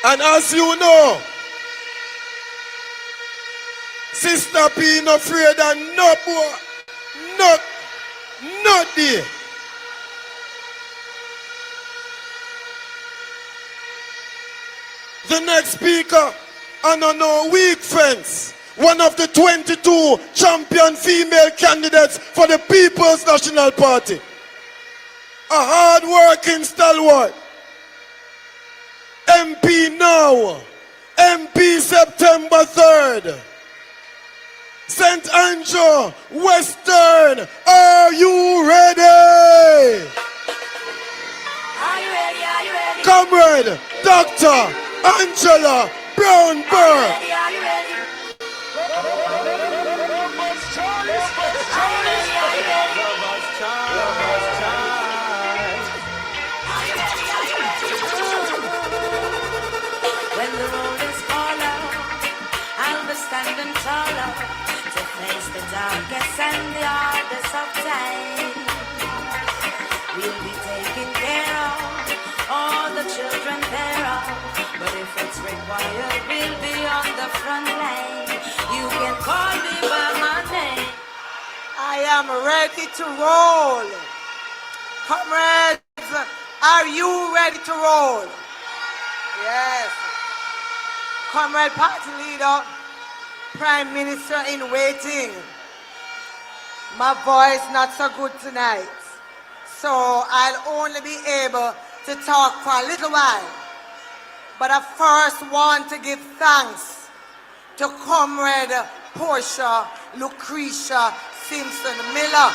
And as you know, Sister P no afraid of no boy, not there. The next speaker, and on our weak friends, one of the 22 champion female candidates for the People's National Party. A hard-working stalwart. MP now. MP September 3rd. St. Angela, Western, are you ready? Are you ready? Are you ready? Comrade, Dr. Angella, Browne, Burke. Are you ready? When the road is all out, I'll be standing taller to face the darkest and the hardest of time. We'll be taking care of all the children thereof, but if it's required, we'll be on the front line. You can call me by my name. I am ready to roll. Comrades, are you ready to roll? Yes. Comrade Party Leader, Prime Minister in waiting. My voice not so good tonight, so I'll only be able to talk for a little while. But I first want to give thanks to Comrade Portia Lucretia Simpson Miller.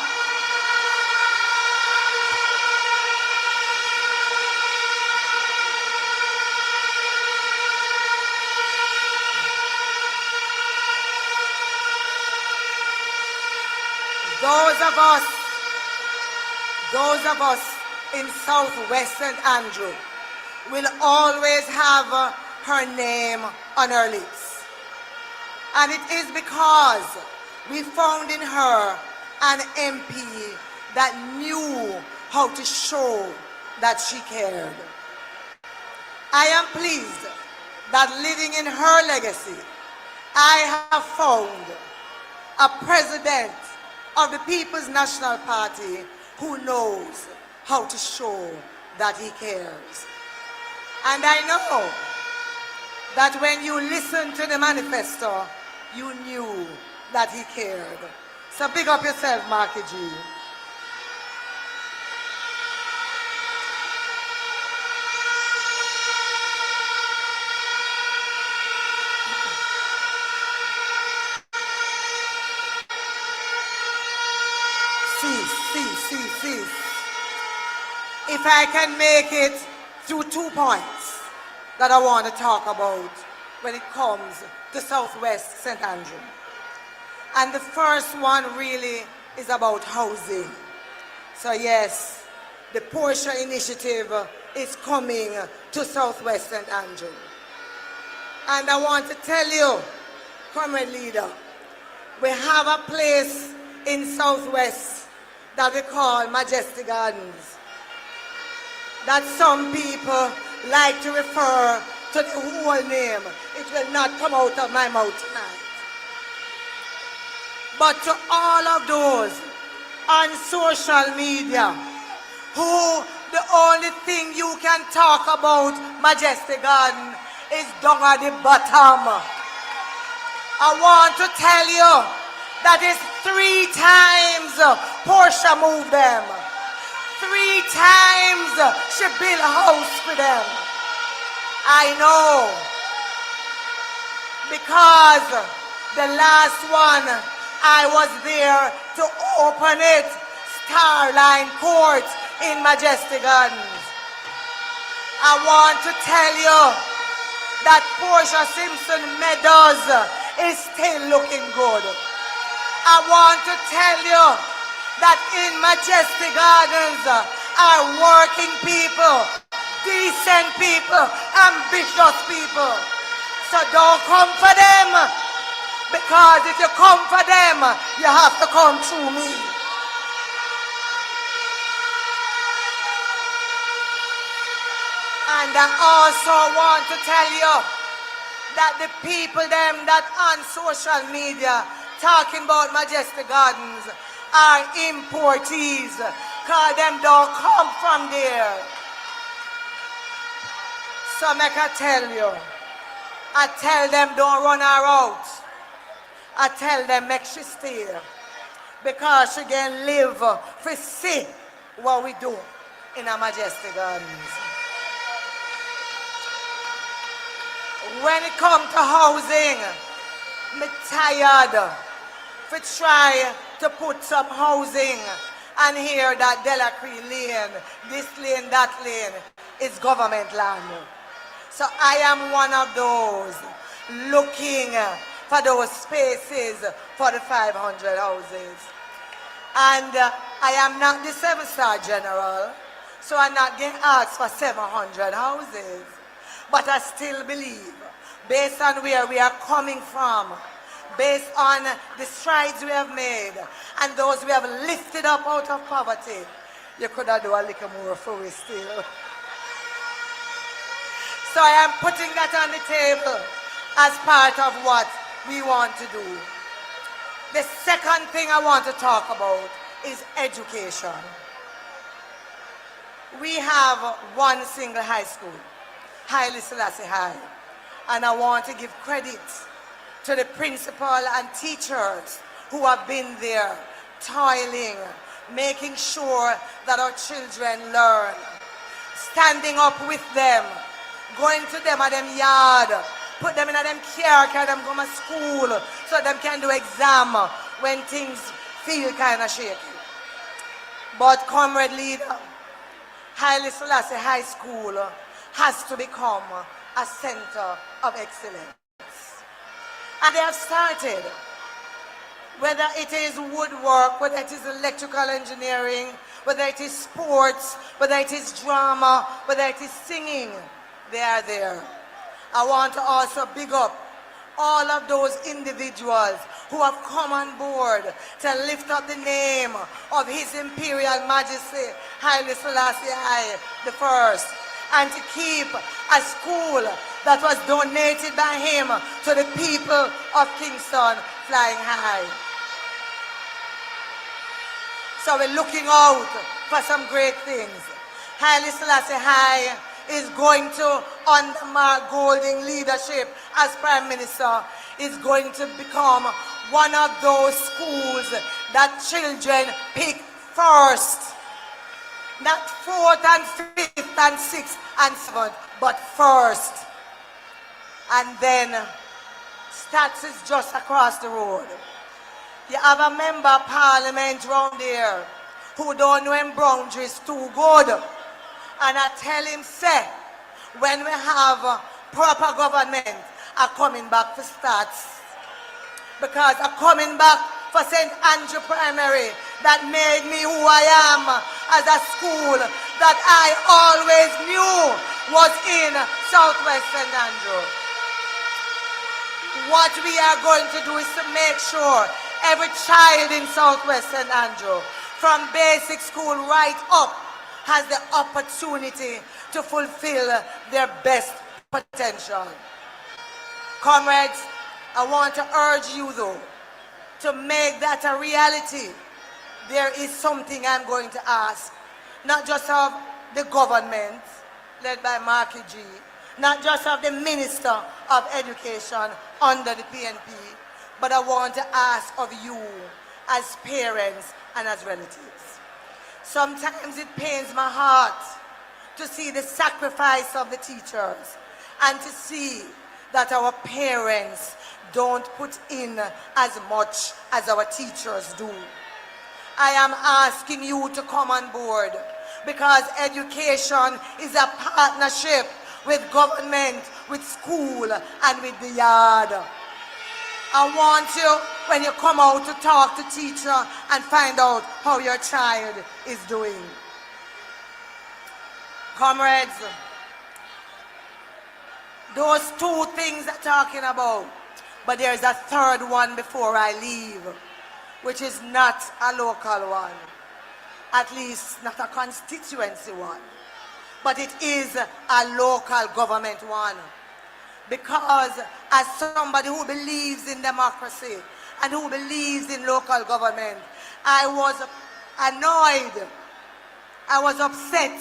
Those of us in Southwest St. Andrew will always have her name on our lips. And it is because we found in her an MP that knew how to show that she cared. I am pleased that living in her legacy, I have found a president of the People's National Party who knows how to show that he cares. And I know that when you listened to the manifesto, you knew that he cared. So big up yourself, Marky G. See. If I can make it through 2 points that I want to talk about when it comes to Southwest St. Andrew. And the first one really is about housing. So yes, the Portia initiative is coming to Southwest St. Andrew. And I want to tell you, Comrade Leader, we have a place in Southwest that we call Majestic Gardens, that some people like to refer to the whole name. It will not come out of my mouth tonight. But to all of those on social media who the only thing you can talk about Majestic Garden is down at the bottom, I want to tell you that is 3 times Portia moved them. 3 times she built a house for them. I know, because the last one I was there to open it, Starline Court in Majestic Gardens. I want to tell you that Portia Simpson Meadows is still looking good. I want to tell you that in Majestic Gardens are working people, decent people, ambitious people. So don't come for them, because if you come for them, you have to come through me. I And I also want to tell you that the people them that on social media talking about Majestic Gardens are importees, cause them don't come from there. So make I tell you, I tell them don't run her out. I tell them make she stay, because she can live for see what we do in our Majestic Gardens. When it comes to housing, me tired for try to put some housing and hear that Delacree Lane, this lane, that lane is government land. So I am one of those looking for those spaces for the 500 houses. And I am not the 7-star general, so I'm not getting asked for 700 houses. But I still believe, based on where we are coming from, based on the strides we have made, and those we have lifted up out of poverty, you could have do a little more for us still. So I am putting that on the table as part of what we want to do. The second thing I want to talk about is education. We have one single high school, Haile Selassie High, and I want to give credit to the principal and teachers who have been there, toiling, making sure that our children learn, standing up with them, going to them at them yard, put them in a them care, carry them go to school so them can do exam when things feel kind of shaky. But comrade leader, Haile Selassie High School has to become a center of excellence. And they have started, whether it is woodwork, whether it is electrical engineering, whether it is sports, whether it is drama, whether it is singing, they are there. I want to also big up all of those individuals who have come on board to lift up the name of His Imperial Majesty Haile Selassie I I, and to keep a school that was donated by him to the people of Kingston flying high. So we're looking out for some great things. Haile Selassie I is going to, under Mark Golding leadership as Prime Minister, is going to become one of those schools that children pick first. Not 4th and 5th and 6th and 7th, but first. And then Stats is just across the road. You have a member of parliament round there who don't know him boundaries too good. And I tell him, say, when we have proper government, are coming back for Stats. Because I'm coming back for St. Andrew Primary that made me who I am as a school that I always knew was in Southwest St. Andrew. What we are going to do is to make sure every child in Southwest St. Andrew, from basic school right up, has the opportunity to fulfill their best potential. Comrades, I want to urge you though, to make that a reality. There is something I'm going to ask, not just of the government, led by Marky G, not just of the Minister of Education under the PNP, but I want to ask of you as parents and as relatives. Sometimes it pains my heart to see the sacrifice of the teachers and to see that our parents don't put in as much as our teachers do. I am asking you to come on board because education is a partnership with government, with school, and with the yard. I want you, when you come out, to talk to teacher and find out how your child is doing. Comrades, those two things I'm talking about, but there's a third one before I leave, which is not a local one, at least not a constituency one. but it is a local government one. Because as somebody who believes in democracy and who believes in local government, I was annoyed, I was upset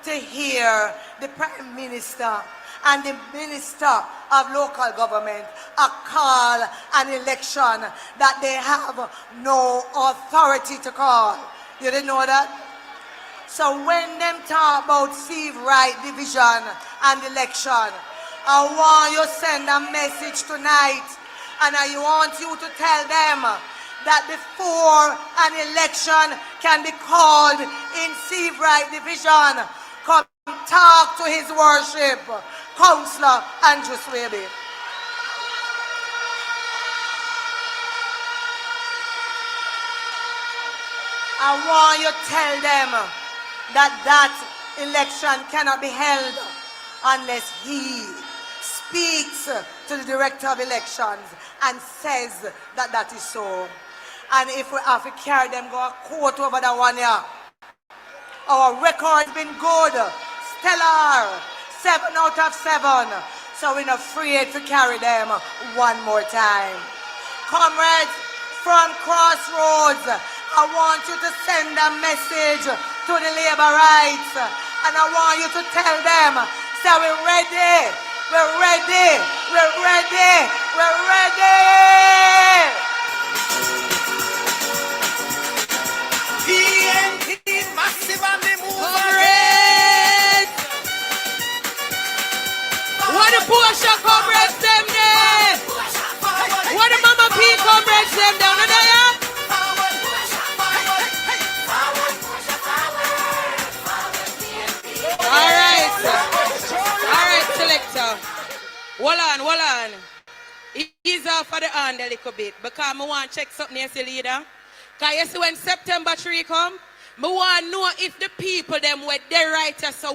to hear the Prime Minister and the Minister of Local Government call an election that they have no authority to call. You didn't know that? So when them talk about civil right division and election, I want you to send a message tonight, and I want you to tell them that before an election can be called in civil right division, come talk to his worship, Councillor Andrew Swaby. I want you to tell them that that election cannot be held unless he speaks to the Director of Elections and says that that is so. And if we have to carry them, go a court over that one year. Our record has been good, stellar, 7 out of 7. So we're not afraid to carry them one more time. Comrades from Crossroads, I want you to send a message to the labor rights. And I want you to tell them, say we're ready, we're ready, we're ready, we're ready. PNP massive and the move. What the Porsche comrades them there? What the Mama P comrades them down there? Alright, selector. Hold on. Ease off for the hand a little bit because I want to check something else, leader. Because you see when September 3 come, I want to know if the people them were their writers so